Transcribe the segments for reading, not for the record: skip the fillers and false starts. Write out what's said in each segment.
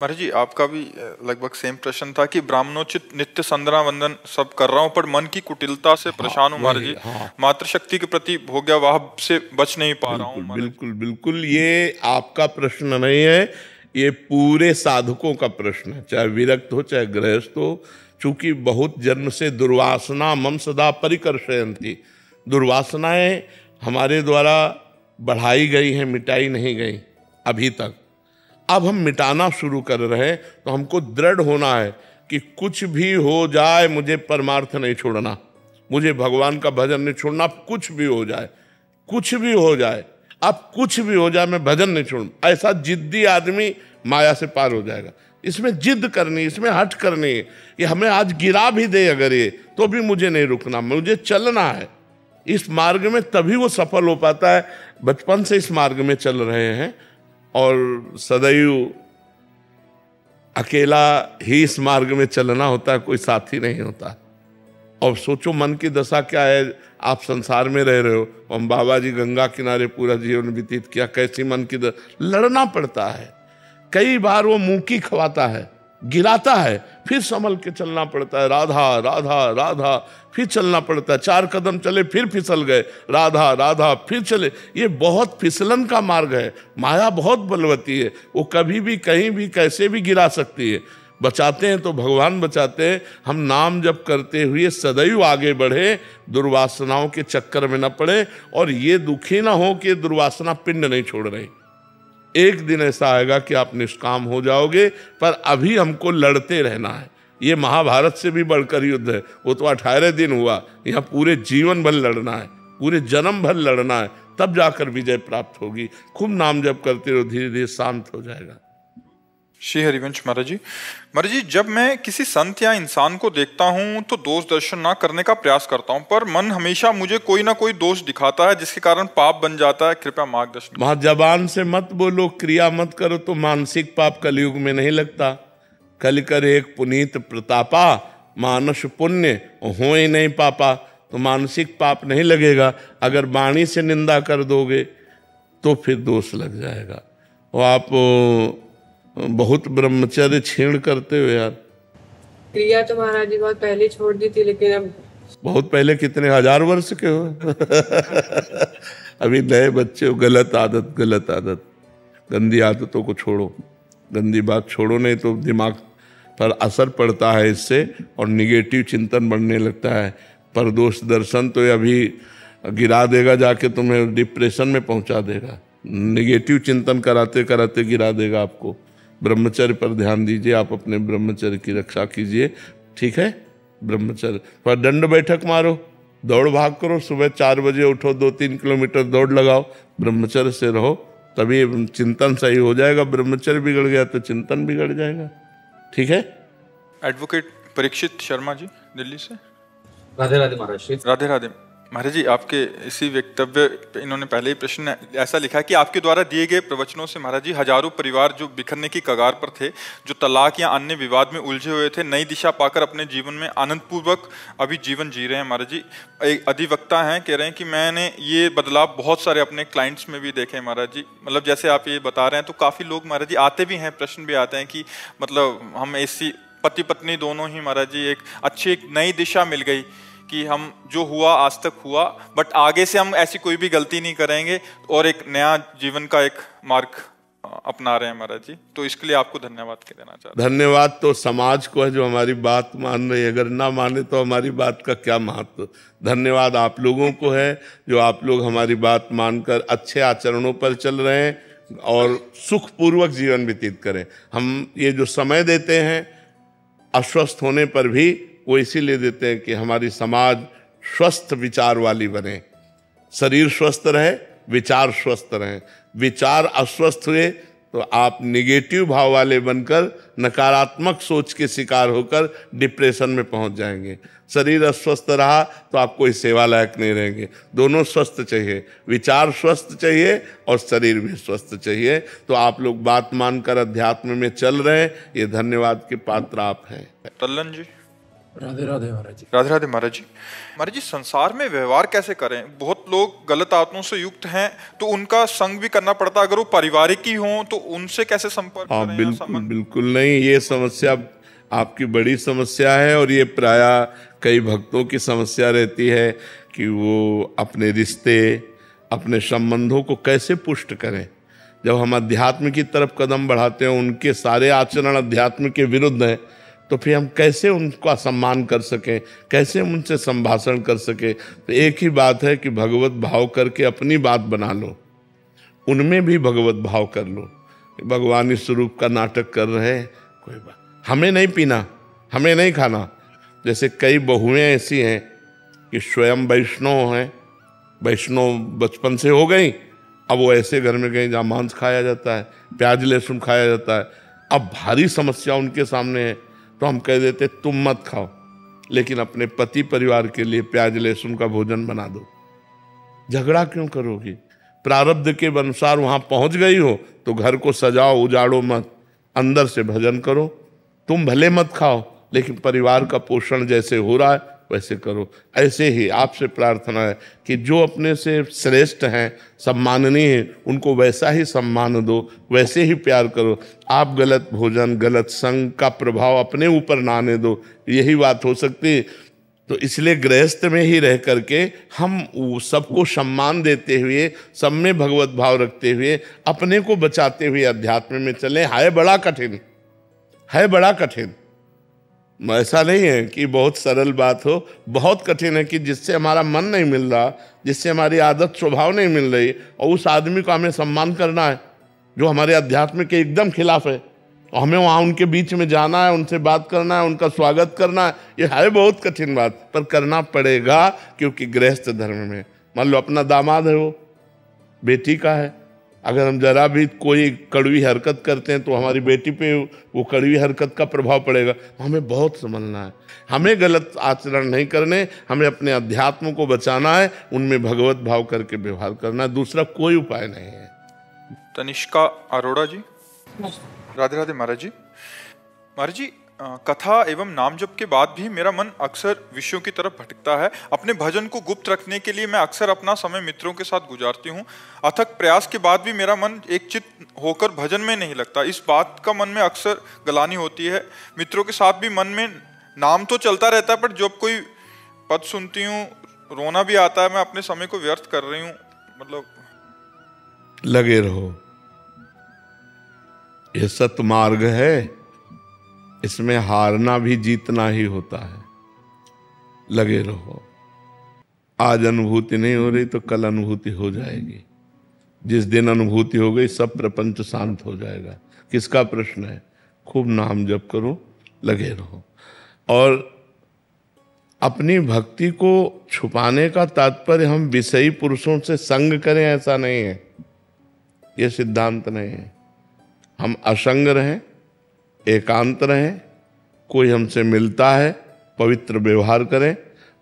महाराज जी, आपका भी लगभग सेम प्रश्न था कि ब्राह्मणोचित नित्य संध्या वंदन सब कर रहा हूँ पर मन की कुटिलता से परेशान हूँ महाराज जी। मातृशक्ति के प्रति भोग्यवाह से बच नहीं पा रहा हूँ। बिल्कुल बिल्कुल, ये आपका प्रश्न नहीं है, ये पूरे साधकों का प्रश्न है, चाहे विरक्त हो चाहे गृहस्थ हो। चूंकि बहुत जन्म से दुर्वासना मम सदा परिकर्षयन्ति, दुर्वासनाएं हमारे द्वारा बढ़ाई गई हैं, मिटाई नहीं गई अभी तक। अब हम मिटाना शुरू कर रहे हैं, तो हमको दृढ़ होना है कि कुछ भी हो जाए मुझे परमार्थ नहीं छोड़ना, मुझे भगवान का भजन नहीं छोड़ना। कुछ भी हो जाए, कुछ भी हो जाए, अब कुछ भी हो जाए मैं भजन नहीं छोड़ूं। ऐसा जिद्दी आदमी माया से पार हो जाएगा। इसमें जिद करनी, इसमें हट करनी है। ये हमें आज गिरा भी दे अगर ये, तो भी मुझे नहीं रुकना, मुझे चलना है इस मार्ग में, तभी वो सफल हो पाता है। बचपन से इस मार्ग में चल रहे हैं और सदैव अकेला ही इस मार्ग में चलना होता है, कोई साथी नहीं होता। और सोचो मन की दशा क्या है, आप संसार में रह रहे हो, हम बाबा जी गंगा किनारे पूरा जीवन व्यतीत किया, कैसी मन की लड़ना पड़ता है। कई बार वो मुंह की खवाता है, गिराता है, फिर संभल के चलना पड़ता है, राधा राधा राधा, फिर चलना पड़ता है, 4 कदम चले फिर फिसल गए, राधा राधा फिर चले। ये बहुत फिसलन का मार्ग है। माया बहुत बलवती है, वो कभी भी कहीं भी कैसे भी गिरा सकती है। बचाते हैं तो भगवान बचाते हैं। हम नाम जप करते हुए सदैव आगे बढ़े, दुर्वासनाओं के चक्कर में न पड़े, और ये दुखी ना हो कि दुर्वासना पिंड नहीं छोड़ रही। एक दिन ऐसा आएगा कि आप निष्काम हो जाओगे, पर अभी हमको लड़ते रहना है। ये महाभारत से भी बढ़कर युद्ध है, वो तो 18 दिन हुआ, यहाँ पूरे जीवन भर लड़ना है, पूरे जन्म भर लड़ना है, तब जाकर विजय प्राप्त होगी। खूब नाम जप करते रहो, धीरे धीरे शांत हो जाएगा। श्री हरिवंश महाराज जी, जब मैं किसी संत या इंसान को देखता हूं तो दोष दर्शन ना करने का प्रयास करता हूं, पर मन हमेशा मुझे कोई ना कोई दोष दिखाता है जिसके कारण पाप बन जाता है। कृपया मार्गदर्शन। वहां जबान से मत बोलो, क्रिया मत करो, तो मानसिक पाप कलयुग में नहीं लगता। कल कर एक पुनीत प्रतापा, मानस पुण्य हो ही नहीं पापा। तो मानसिक पाप नहीं लगेगा। अगर वाणी से निंदा कर दोगे तो फिर दोष लग जाएगा। और आप बहुत ब्रह्मचर्य छीण करते हो यार। क्रिया तो महाराज जी बहुत पहले छोड़ दी थी, लेकिन अब बहुत पहले, कितने 1000 वर्ष के हो अभी नए बच्चे हो। गलत आदत, गलत आदत, गंदी आदतों को छोड़ो, गंदी बात छोड़ो, नहीं तो दिमाग पर असर पड़ता है इससे, और निगेटिव चिंतन बढ़ने लगता है। परदोष दर्शन तो अभी गिरा देगा, जाके तुम्हें डिप्रेशन में पहुंचा देगा। निगेटिव चिंतन कराते कराते गिरा देगा आपको। ब्रह्मचर्य पर ध्यान दीजिए, आप अपने ब्रह्मचर्य की रक्षा कीजिए, ठीक है। ब्रह्मचर्य पर दंड बैठक मारो, दौड़ भाग करो, सुबह 4 बजे उठो, 2-3 किलोमीटर दौड़ लगाओ, ब्रह्मचर्य से रहो, तभी चिंतन सही हो जाएगा। ब्रह्मचर्य बिगड़ गया तो चिंतन बिगड़ जाएगा, ठीक है। एडवोकेट परीक्षित शर्मा जी, दिल्ली से। राधे राधे महाराज जी। राधे राधे महाराज जी, आपके इसी वक्तव्य पे इन्होंने पहले ही प्रश्न ऐसा लिखा है कि आपके द्वारा दिए गए प्रवचनों से महाराज जी हजारों परिवार जो बिखरने की कगार पर थे, जो तलाक या अन्य विवाद में उलझे हुए थे, नई दिशा पाकर अपने जीवन में आनंदपूर्वक अभी जीवन जी रहे हैं। महाराज जी, एक अधिवक्ता हैं, कह रहे हैं कि मैंने ये बदलाव बहुत सारे अपने क्लाइंट्स में भी देखे महाराज जी। मतलब जैसे आप ये बता रहे हैं तो काफ़ी लोग महाराज जी आते भी हैं, प्रश्न भी आते हैं कि मतलब हम ऐसी पति पत्नी दोनों ही महाराज जी एक अच्छी एक नई दिशा मिल गई कि हम जो हुआ आज तक हुआ, बट आगे से हम ऐसी कोई भी गलती नहीं करेंगे और एक नया जीवन का एक मार्ग अपना रहे हैं महाराज जी। तो इसके लिए आपको धन्यवाद कह देना चाहता हूं। धन्यवाद तो समाज को है जो हमारी बात मान रही है, अगर ना माने तो हमारी बात का क्या महत्व। धन्यवाद आप लोगों को है जो आप लोग हमारी बात मानकर अच्छे आचरणों पर चल रहे हैं और सुखपूर्वक जीवन व्यतीत करें। हम ये जो समय देते हैं अस्वस्थ होने पर भी, वो इसीलिए देते हैं कि हमारी समाज स्वस्थ विचार वाली बने, शरीर स्वस्थ रहे, विचार स्वस्थ रहे। विचार अस्वस्थ हुए तो आप निगेटिव भाव वाले बनकर नकारात्मक सोच के शिकार होकर डिप्रेशन में पहुंच जाएंगे। शरीर अस्वस्थ रहा तो आप कोई सेवा लायक नहीं रहेंगे। दोनों स्वस्थ चाहिए, विचार स्वस्थ चाहिए और शरीर भी स्वस्थ चाहिए। तो आप लोग बात मानकर अध्यात्म में चल रहे हैं, ये धन्यवाद के पात्र आप हैं। तल्लन जी। राधे राधे महाराज जी। राधे राधे महाराज जी। महाराज जी, संसार में व्यवहार कैसे करें? बहुत लोग गलत आत्माओं से युक्त हैं, तो उनका संग भी करना पड़ता है। अगर वो पारिवारिक ही हों तो उनसे कैसे संपर्क करें? या बिल्कुल संबंध? बिल्कुल नहीं, ये समस्या आपकी बड़ी समस्या है और ये प्रायः कई भक्तों की समस्या रहती है कि वो अपने रिश्ते, अपने संबंधों को कैसे पुष्ट करें। जब हम अध्यात्म की तरफ कदम बढ़ाते हैं, उनके सारे आचरण अध्यात्म के विरुद्ध हैं, तो फिर हम कैसे उनका सम्मान कर सकें, कैसे हम उनसे संभाषण कर सकें। तो एक ही बात है कि भगवत भाव करके अपनी बात बना लो, उनमें भी भगवत भाव कर लो। भगवानी स्वरूप का नाटक कर रहे हैं, कोई बात, हमें नहीं पीना, हमें नहीं खाना। जैसे कई बहुएं ऐसी हैं कि स्वयं वैष्णव हैं, वैष्णव बचपन से हो गई, अब वो ऐसे घर में गई जहाँ मांस खाया जाता है, प्याज लहसुन खाया जाता है। अब भारी समस्या उनके सामने है, तो हम कह देते तुम मत खाओ, लेकिन अपने पति परिवार के लिए प्याज लहसुन का भोजन बना दो। झगड़ा क्यों करोगी? प्रारब्ध के अनुसार वहां पहुंच गई हो तो घर को सजाओ, उजाड़ो मत, अंदर से भजन करो। तुम भले मत खाओ, लेकिन परिवार का पोषण जैसे हो रहा है वैसे करो। ऐसे ही आपसे प्रार्थना है कि जो अपने से श्रेष्ठ हैं, सम्माननीय हैं, उनको वैसा ही सम्मान दो, वैसे ही प्यार करो। आप गलत भोजन, गलत संग का प्रभाव अपने ऊपर ना आने दो, यही बात हो सकती है। तो इसलिए गृहस्थ में ही रह करके हम सबको सम्मान देते हुए, सब में भगवत भाव रखते हुए, अपने को बचाते हुए अध्यात्म में चलें। है बड़ा कठिन, है बड़ा कठिन। ऐसा नहीं है कि बहुत सरल बात हो, बहुत कठिन है कि जिससे हमारा मन नहीं मिल रहा, जिससे हमारी आदत स्वभाव नहीं मिल रही, और उस आदमी को हमें सम्मान करना है जो हमारे अध्यात्म के एकदम खिलाफ है, और हमें वहाँ उनके बीच में जाना है, उनसे बात करना है, उनका स्वागत करना है। ये है बहुत कठिन बात, पर करना पड़ेगा, क्योंकि गृहस्थ धर्म में मान लो अपना दामाद है, वो बेटी का है, अगर हम जरा भी कोई कड़वी हरकत करते हैं तो हमारी बेटी पे वो कड़वी हरकत का प्रभाव पड़ेगा। हमें बहुत समझना है, हमें गलत आचरण नहीं करने, हमें अपने अध्यात्म को बचाना है, उनमें भगवत भाव करके व्यवहार करना है, दूसरा कोई उपाय नहीं है। तनिष्का अरोड़ा जी। राधे राधे महाराज जी। महाराज जी, कथा एवं नाम जप के बाद भी मेरा मन अक्सर विषयों की तरफ भटकता है। अपने भजन को गुप्त रखने के लिए मैं अक्सर अपना समय मित्रों के साथ गुजारती हूँ। अथक प्रयास के बाद भी मेरा मन एक चित्त होकर भजन में नहीं लगता। इस बात का मन में अक्सर गलानी होती है। मित्रों के साथ भी मन में नाम तो चलता रहता है, पर जब कोई पद सुनती हूँ रोना भी आता है। मैं अपने समय को व्यर्थ कर रही हूँ। मतलब लगे रहो, ये सतमार्ग है, इसमें हारना भी जीतना ही होता है। लगे रहो, आज अनुभूति नहीं हो रही तो कल अनुभूति हो जाएगी। जिस दिन अनुभूति हो गई सब प्रपंच शांत हो जाएगा। किसका प्रश्न है? खूब नाम जप करो, लगे रहो। और अपनी भक्ति को छुपाने का तात्पर्य हम विषयी पुरुषों से संग करें ऐसा नहीं है, यह सिद्धांत नहीं है। हम असंग रहें, एकांत रहें, कोई हमसे मिलता है पवित्र व्यवहार करें।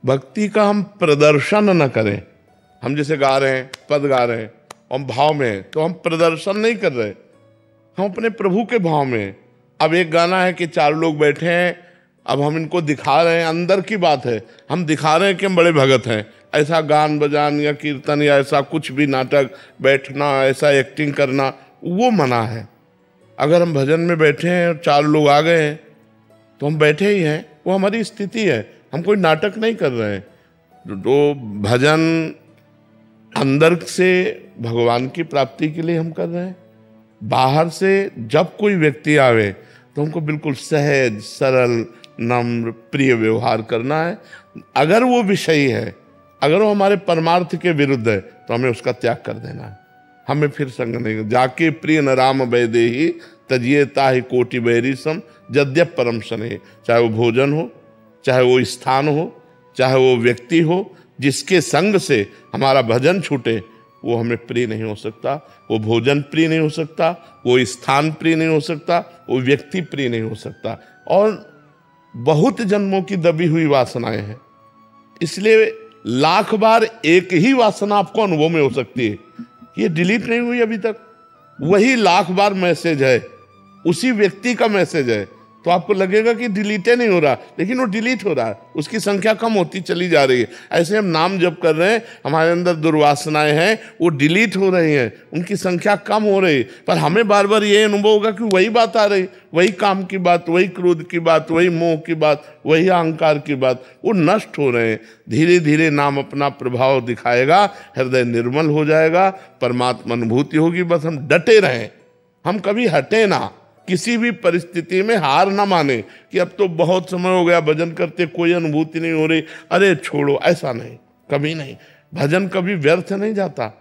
भक्ति का हम प्रदर्शन न करें। हम जैसे गा रहे हैं, पद गा रहे हैं, हम भाव में, तो हम प्रदर्शन नहीं कर रहे, हम अपने प्रभु के भाव में। अब एक गाना है कि 4 लोग बैठे हैं, अब हम इनको दिखा रहे हैं, अंदर की बात है, हम दिखा रहे हैं कि हम बड़े भगत हैं। ऐसा गान बजान या कीर्तन या ऐसा कुछ भी नाटक, बैठना, ऐसा एक्टिंग करना, वो मना है। अगर हम भजन में बैठे हैं और 4 लोग आ गए हैं तो हम बैठे ही हैं, वो हमारी स्थिति है, हम कोई नाटक नहीं कर रहे हैं। तो भजन अंदर से भगवान की प्राप्ति के लिए हम कर रहे हैं। बाहर से जब कोई व्यक्ति आवे तो हमको बिल्कुल सहज, सरल, नम्र, प्रिय व्यवहार करना है। अगर वो विषयी है, अगर वो हमारे परमार्थ के विरुद्ध है, तो हमें उसका त्याग कर देना है। हमें फिर संग नहीं। जाके प्रिय न राम वैदेही तजिए ताहि कोटि बैरी सम यद्यप परम सने। चाहे वो भोजन हो, चाहे वो स्थान हो, चाहे वो व्यक्ति हो, जिसके संग से हमारा भजन छूटे वो हमें प्रिय नहीं हो सकता। वो भोजन प्रिय नहीं हो सकता, वो स्थान प्रिय नहीं हो सकता, वो व्यक्ति प्रिय नहीं हो सकता। और बहुत जन्मों की दबी हुई वासनाएं हैं, इसलिए लाख बार एक ही वासना आपको अनुभव में हो सकती है, ये डिलीट नहीं हुई अभी तक। वही लाख बार मैसेज है, उसी व्यक्ति का मैसेज है, तो आपको लगेगा कि डिलीट नहीं हो रहा, लेकिन वो डिलीट हो रहा है, उसकी संख्या कम होती चली जा रही है। ऐसे हम नाम जप कर रहे हैं, हमारे अंदर दुर्वासनाएं हैं, वो डिलीट हो रही हैं, उनकी संख्या कम हो रही, पर हमें बार बार ये अनुभव होगा कि वही बात आ रही, वही काम की बात, वही क्रोध की बात, वही मोह की बात, वही अहंकार की बात, वो नष्ट हो रहे हैं। धीरे धीरे नाम अपना प्रभाव दिखाएगा, हृदय निर्मल हो जाएगा, परमात्मा अनुभूति होगी। बस हम डटे रहें, हम कभी हटे ना, किसी भी परिस्थिति में हार ना माने कि अब तो बहुत समय हो गया भजन करते, कोई अनुभूति नहीं हो रही, अरे छोड़ो, ऐसा नहीं, कभी नहीं। भजन कभी व्यर्थ नहीं जाता,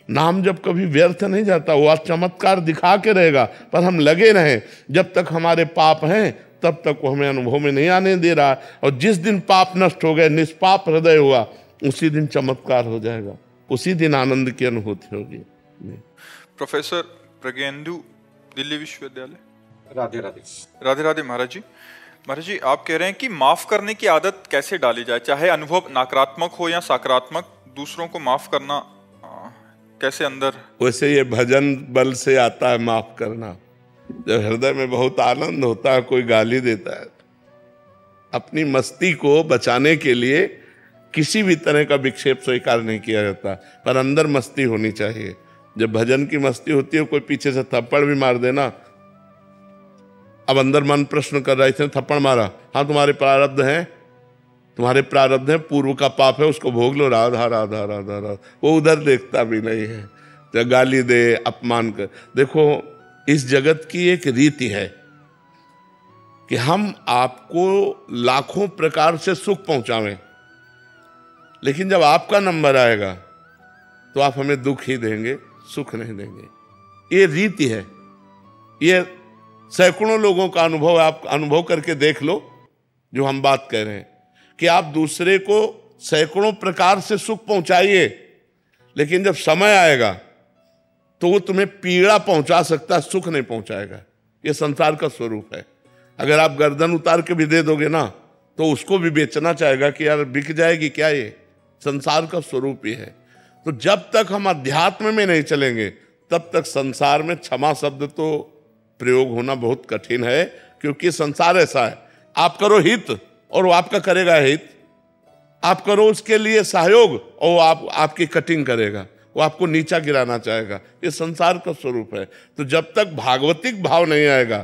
नाम जब कभी व्यर्थ नहीं जाता, वो चमत्कार दिखा के रहेगा, पर हम लगे रहें। जब तक हमारे पाप हैं तब तक वो हमें अनुभव में नहीं आने दे रहा, और जिस दिन पाप नष्ट हो गए, निष्पाप हृदय हुआ, उसी दिन चमत्कार हो जाएगा, उसी दिन आनंद की अनुभूति होगी। प्रोफेसर प्रज्ञेंदु, दिल्ली विश्वविद्यालय। राधे राधे। राधे राधे महाराज जी। महाराज जी, आप कह रहे हैं कि माफ करने की आदत कैसे डाली जाए, चाहे अनुभव नकारात्मक हो या सकारात्मक, दूसरों को माफ करना कैसे अंदर? वैसे ये भजन बल से आता है माफ करना। जब हृदय में बहुत आनंद होता है, कोई गाली देता है, अपनी मस्ती को बचाने के लिए किसी भी तरह का विक्षेप स्वीकार नहीं किया जाता, पर अंदर मस्ती होनी चाहिए। जब भजन की मस्ती होती है, कोई पीछे से थप्पड़ भी मार देना, अब अंदर मन प्रश्न कर रहा है, इसने थप्पड़ मारा, हाँ तुम्हारे प्रारब्ध हैं, तुम्हारे प्रारब्ध है, पूर्व का पाप है, उसको भोग लो, राधा राधा राधा राधा। वो उधर देखता भी नहीं है, तो गाली दे, अपमान कर। देखो, इस जगत की एक रीति है कि हम आपको लाखों प्रकार से सुख पहुंचावें, लेकिन जब आपका नंबर आएगा तो आप हमें दुख ही देंगे, सुख नहीं देंगे। ये रीति है, ये सैकड़ों लोगों का अनुभव, आप अनुभव करके देख लो जो हम बात कह रहे हैं, कि आप दूसरे को सैकड़ों प्रकार से सुख पहुंचाइए, लेकिन जब समय आएगा तो वो तुम्हें पीड़ा पहुंचा सकता है, सुख नहीं पहुंचाएगा। ये संसार का स्वरूप है। अगर आप गर्दन उतार के भी दे दोगे ना, तो उसको भी बेचना चाहेगा कि यार बिक जाएगी क्या, ये संसार का स्वरूप ही है। तो जब तक हम अध्यात्म में नहीं चलेंगे, तब तक संसार में क्षमा शब्द तो प्रयोग होना बहुत कठिन है, क्योंकि संसार ऐसा है, आप करो हित और वो आपका करेगा हित, आप करो उसके लिए सहयोग और वो आपकी कटिंग करेगा, वो आपको नीचा गिराना चाहेगा। ये संसार का स्वरूप है। तो जब तक भागवतिक भाव नहीं आएगा,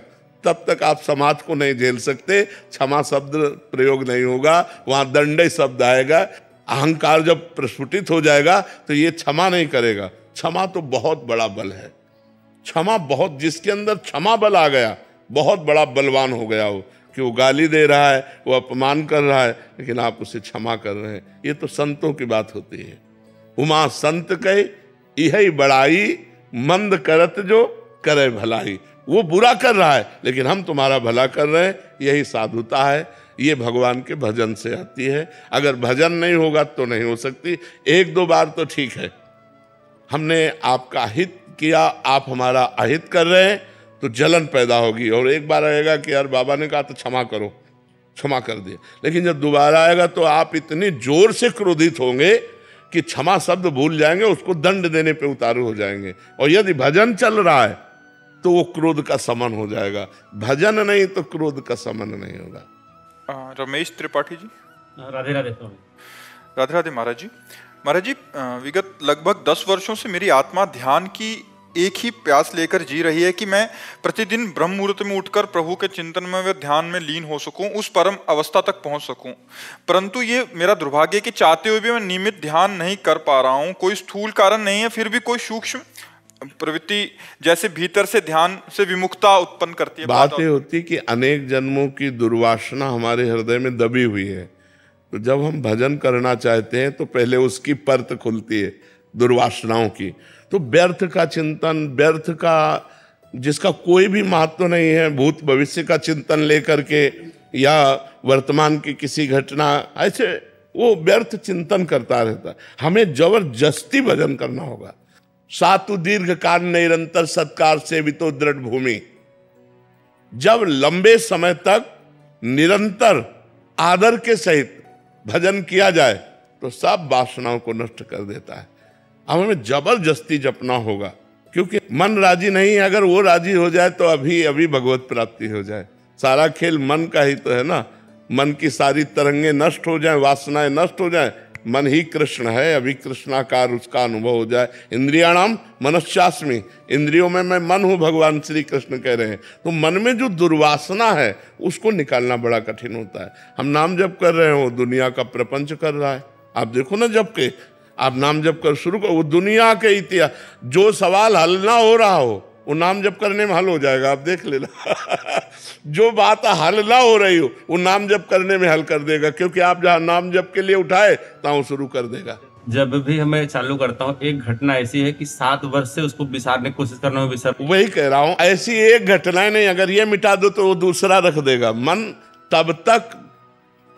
तब तक आप समाज को नहीं झेल सकते। क्षमा शब्द प्रयोग नहीं होगा, वहां दंडय शब्द आएगा। अहंकार जब प्रस्फुटित हो जाएगा तो ये क्षमा नहीं करेगा। क्षमा तो बहुत बड़ा बल है, क्षमा बहुत, जिसके अंदर क्षमा बल आ गया, बहुत बड़ा बलवान हो गया वो, कि वो गाली दे रहा है, वो अपमान कर रहा है, लेकिन आप उसे क्षमा कर रहे हैं। ये तो संतों की बात होती है। उमा संत कहे यही बड़ाई, मंद करत जो करे भलाई। वो बुरा कर रहा है, लेकिन हम तुम्हारा भला कर रहे हैं, यही साधुता है। ये भगवान के भजन से आती है। अगर भजन नहीं होगा तो नहीं हो सकती। एक दो बार तो ठीक है, हमने आपका हित किया, आप हमारा अहित कर रहे हैं, तो जलन पैदा होगी। और एक बार आएगा कि यार बाबा ने कहा तो क्षमा करो, क्षमा कर दिया। लेकिन जब दोबारा आएगा तो आप इतनी जोर से क्रोधित होंगे कि क्षमा शब्द भूल जाएंगे, उसको दंड देने पे उतारू हो जाएंगे। और यदि भजन चल रहा है तो वो क्रोध का समन हो जाएगा। भजन नहीं तो क्रोध का समन नहीं होगा। रमेश त्रिपाठी जी। राधे राधे स्वामी। राधे राधे महाराज जी। महाराज जी, विगत लगभग 10 वर्षों से मेरी आत्मा ध्यान की एक ही प्यास लेकर जी रही है कि मैं प्रतिदिन ब्रह्म मुहूर्त में उठकर प्रभु के चिंतन में व ध्यान में लीन हो सकूं, उस परम अवस्था तक पहुंच सकूं। परंतु ये मेरा दुर्भाग्य है कि चाहते हुए भी मैं नियमित ध्यान नहीं कर पा रहा हूं। कोई स्थूल कारण नहीं है, फिर भी कोई सूक्ष्म प्रवृत्ति जैसे भीतर से ध्यान से विमुखता उत्पन्न करती है। बात ये होती है कि अनेक जन्मों की दुर्वासना हमारे हृदय में दबी हुई है। तो जब हम भजन करना चाहते हैं तो पहले उसकी परत खुलती है, दुर्वासनाओं की। तो व्यर्थ का चिंतन, व्यर्थ का जिसका कोई भी महत्व नहीं है, भूत भविष्य का चिंतन लेकर के या वर्तमान की किसी घटना, ऐसे वो व्यर्थ चिंतन करता रहता है। हमें जबरदस्ती भजन करना होगा। सातु दीर्घ काल निरंतर सत्कार से भी तो दृढ़ भूमि। जब लंबे समय तक निरंतर आदर के सहित भजन किया जाए तो सब वासनाओं को नष्ट कर देता है। अब हमें जबरदस्ती जपना होगा, क्योंकि मन राजी नहीं है। अगर वो राजी हो जाए तो अभी अभी भगवत प्राप्ति हो जाए। सारा खेल मन का ही तो है ना। मन की सारी तरंगे नष्ट हो जाएं, वासनाएं नष्ट हो जाएं, मन ही कृष्ण है, अभी कृष्णाकार उसका अनुभव हो जाए। इंद्रियाणाम मनश्चास्मि, इंद्रियों में मैं मन हूं, भगवान श्री कृष्ण कह रहे हैं। तो मन में जो दुर्वासना है उसको निकालना बड़ा कठिन होता है। हम नाम जप कर रहे हो, दुनिया का प्रपंच कर रहा है। आप देखो ना, जब के आप नाम जप कर शुरू करो, वो दुनिया के इतिहास, जो सवाल हल ना हो रहा हो वो नाम जप करने में हल हो जाएगा, आप देख लेना। जो बात हल ना हो रही हो वो नाम जप करने में हल कर देगा, क्योंकि आप जहां नाम जप के लिए उठाए तहाँ शुरू कर देगा। जब भी हमें चालू करता हूँ, एक घटना ऐसी है कि 7 वर्ष से उसको विसारने की कोशिश करना है, विसर। वही कह रहा हूं, ऐसी एक घटना नहीं, अगर ये मिटा दो तो वो दूसरा रख देगा। मन तब तक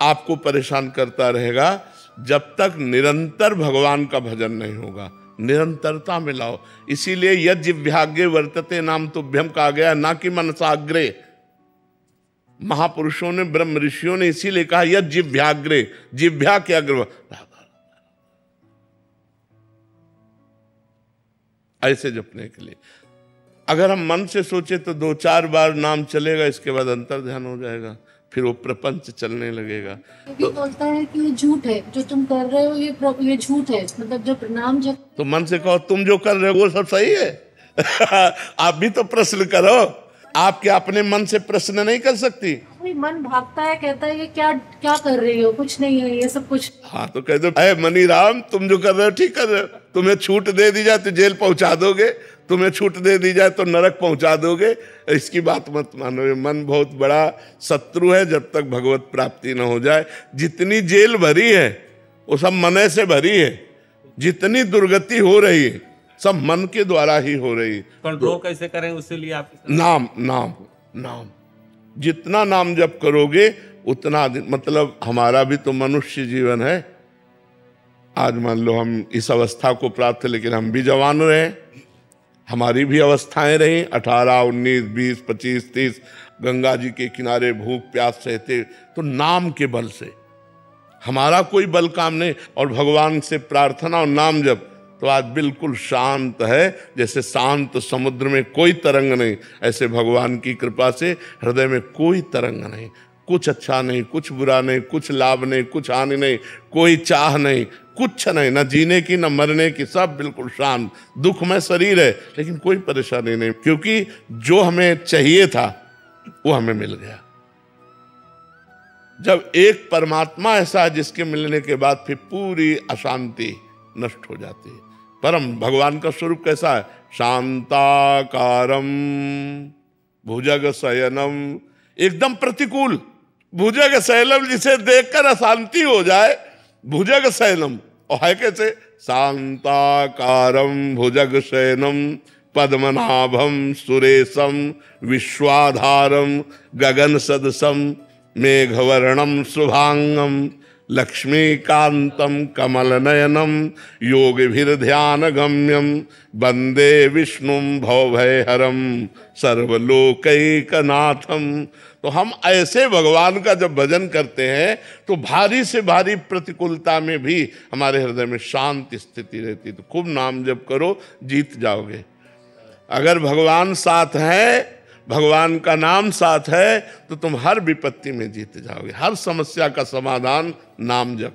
आपको परेशान करता रहेगा जब तक निरंतर भगवान का भजन नहीं होगा। निरंतरता में लाओ। इसीलिए यद जिह्वाग्रे वर्तते नाम तुभ्यम कहा गया, ना कि मनसाग्रे। महापुरुषों ने, ब्रह्म ऋषियों ने इसीलिए कहा यद जिह्वाग्रे, जिह्वा के अग्र, ऐसे जपने के लिए। अगर हम मन से सोचे तो 2-4 बार नाम चलेगा, इसके बाद अंतर ध्यान हो जाएगा, फिर वो प्रपंच चलने लगेगा। तो बोलता है कि ये झूठ है जो तुम कर रहे हो, ये झूठ है, मतलब जो प्रणाम जब। तो मन से कहो तुम जो कर रहे हो वो सब सही है। आप भी तो प्रश्न करो। आप क्या अपने मन से प्रश्न नहीं कर सकती? मन भागता है, कहता है ये क्या क्या कर रही हो, कुछ नहीं है ये सब कुछ। हाँ तो कह दो, अरे मनी राम तुम जो कर रहे हो ठीक कर रहे हो। तुम्हें छूट दे दी जाए तो जेल पहुंचा दोगे, तुम्हें छूट दे दी जाए तो नरक पहुंचा दोगे। इसकी बात मत मानो। मन बहुत बड़ा शत्रु है जब तक भगवत प्राप्ति न हो जाए। जितनी जेल भरी है वो सब मन से भरी है। जितनी दुर्गति हो रही है सब मन के द्वारा ही हो रही है। कंट्रोल कैसे करें उसके लिए आप? नाम नाम नाम, जितना नाम जप करोगे उतना, मतलब हमारा भी तो मनुष्य जीवन है। आज मान लो हम इस अवस्था को प्राप्त, लेकिन हम भी जवान रहे, हमारी भी अवस्थाएं रही 18, 19, 20, 25, 30, गंगा जी के किनारे भूख प्यास सहते, तो नाम के बल से। हमारा कोई बल काम नहीं, और भगवान से प्रार्थना और नाम जप तो आज बिल्कुल शांत है, जैसे शांत समुद्र में कोई तरंग नहीं, ऐसे भगवान की कृपा से हृदय में कोई तरंग नहीं। कुछ अच्छा नहीं, कुछ बुरा नहीं, कुछ लाभ नहीं, कुछ हानि नहीं, कोई चाह नहीं, कुछ नहीं, न जीने की न मरने की, सब बिल्कुल शांत। दुख में शरीर है लेकिन कोई परेशानी नहीं, क्योंकि जो हमें चाहिए था वो हमें मिल गया। जब एक परमात्मा ऐसा है जिसके मिलने के बाद फिर पूरी अशांति नष्ट हो जाती है। परम भगवान का स्वरूप कैसा है? शांताकारम भुजग शयनम, एकदम प्रतिकूल। भुजग शैलम, जिसे देखकर अशांति हो जाए, भुजग शयनम। और है कैसे? शांताकारम भुजग शयनम पद्मनाभम सुरेशम विश्वाधारम गगन सदसम मेघवर्णम शुभांगम लक्ष्मीकांतम कमल नयनम योगिभिर्ध्यान गम्यम वंदे विष्णुम भवभयहरम सर्वलोकैकनाथम। तो हम ऐसे भगवान का जब भजन करते हैं तो भारी से भारी प्रतिकूलता में भी हमारे हृदय में शांत स्थिति रहती। तो खूब नाम जप करो, जीत जाओगे। अगर भगवान साथ है, भगवान का नाम साथ है, तो तुम हर विपत्ति में जीत जाओगे। हर समस्या का समाधान नाम जप।